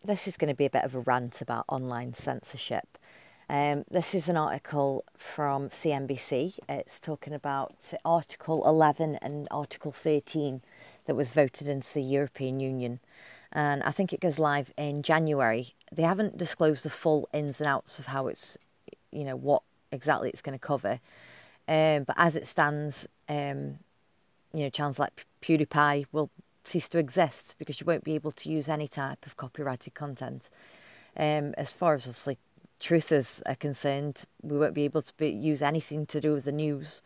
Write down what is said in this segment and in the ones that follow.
this is going to be a bit of a rant about online censorship. This is an article from CNBC. It's talking about Article 11 and Article 13 that was voted into the European Union. And I think it goes live in January. They haven't disclosed the full ins and outs of how it's, what exactly it's going to cover. But as it stands, channels like PewDiePie will cease to exist because you won't be able to use any type of copyrighted content. As far as obviously truthers are concerned, we won't be able to use anything to do with the news.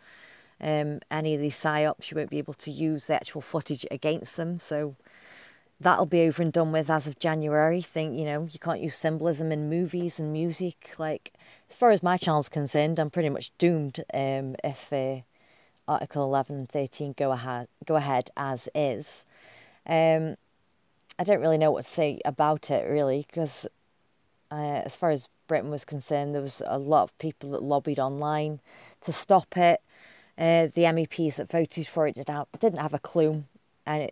Any of these psyops, you won't be able to use the actual footage against them. So that'll be over and done with as of January. You can't use symbolism in movies and music. Like, as far as my channel's concerned, I'm pretty much doomed if Article 11 and 13 go ahead as is. I don't really know what to say about it, really, because as far as Britain was concerned, there was a lot of people that lobbied online to stop it. The MEPs that voted for it didn't have a clue, and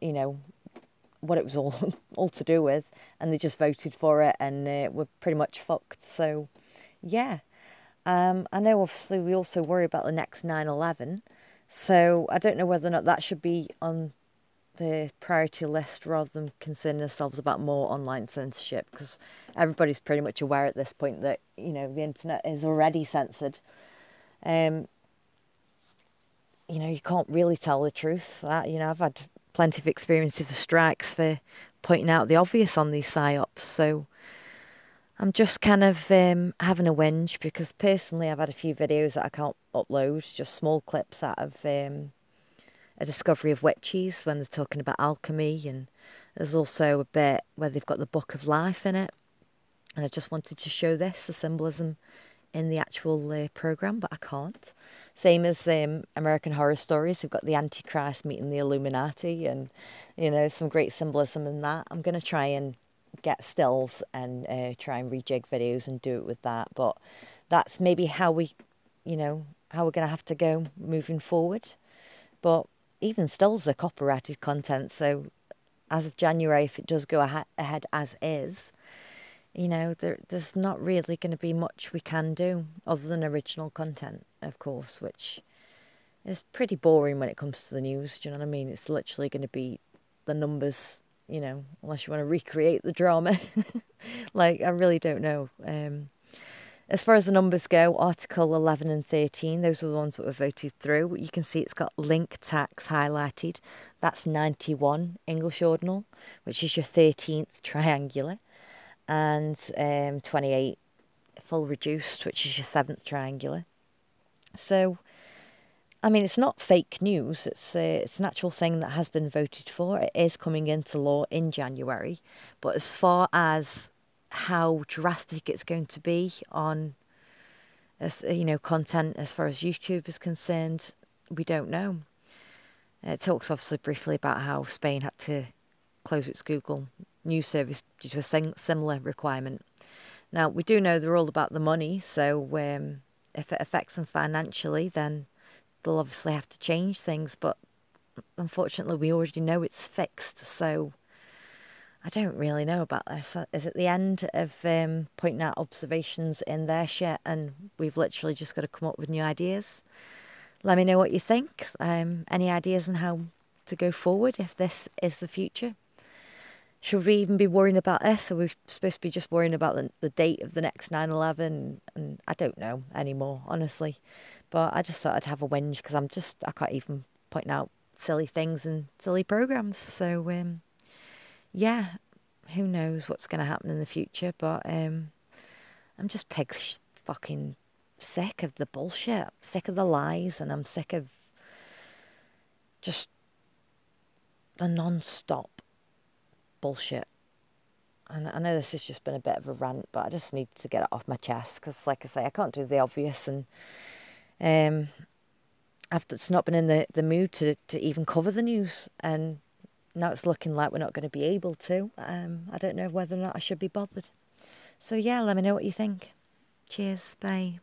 what it was all to do with, and they just voted for it, and were pretty much fucked. So, yeah. I know, obviously, we also worry about the next 9/11, so I don't know whether or not that should be on the priority list rather than concerning ourselves about more online censorship, because everybody's pretty much aware at this point that, the internet is already censored. You can't really tell the truth. I've had plenty of experiences of strikes for pointing out the obvious on these psyops, so I'm just kind of having a whinge, because personally I've had a few videos that I can't upload, just small clips out of a discovery of witches when they're talking about alchemy, and there's also a bit where they've got the Book of Life in it, and I just wanted to show the symbolism in the actual programme, but I can't. Same as American Horror Stories, they've got the Antichrist meeting the Illuminati, and some great symbolism in that. I'm going to try and get stills and try and rejig videos and do it with that, but that's maybe how we're going to have to go moving forward. But even stills are copyrighted content, so as of January, if it does go ahead as is, there's not really going to be much we can do other than original content, of course, which is pretty boring when it comes to the news. Do you know what I mean? It's literally going to be the numbers, unless you want to recreate the drama. Like, I really don't know. As far as the numbers go, Article 11 and 13, those are the ones that were voted through. You can see it's got link tax highlighted. That's 91 English ordinal, which is your 13th triangular, and 28 full reduced, which is your 7th triangular. So, I mean, it's not fake news. It's an actual thing that has been voted for. It is coming into law in January. But as far as how drastic it's going to be on, content as far as YouTube is concerned, we don't know. It talks obviously briefly about how Spain had to close its Google News service due to a similar requirement. Now, we do know they're all about the money, so if it affects them financially, then they'll obviously have to change things, but unfortunately we already know it's fixed, so I don't really know about this. Is it the end of pointing out observations in their shit, and we've literally just got to come up with new ideas? Let me know what you think. Any ideas on how to go forward if this is the future? Should we even be worrying about this? Are we supposed to be just worrying about the date of the next 9/11? And I don't know anymore, honestly. But I just thought I'd have a whinge, because I can't even point out silly things and silly programmes. So, yeah, who knows what's going to happen in the future. But I'm just fucking sick of the bullshit. I'm sick of the lies, and I'm sick of just the non-stop bullshit. And I know this has just been a bit of a rant, but I just need to get it off my chest, because, like I say, I can't do the obvious, and I've just not been in the mood to even cover the news, and now it's looking like we're not going to be able to. I don't know whether or not I should be bothered. So yeah, let me know what you think. Cheers, bye.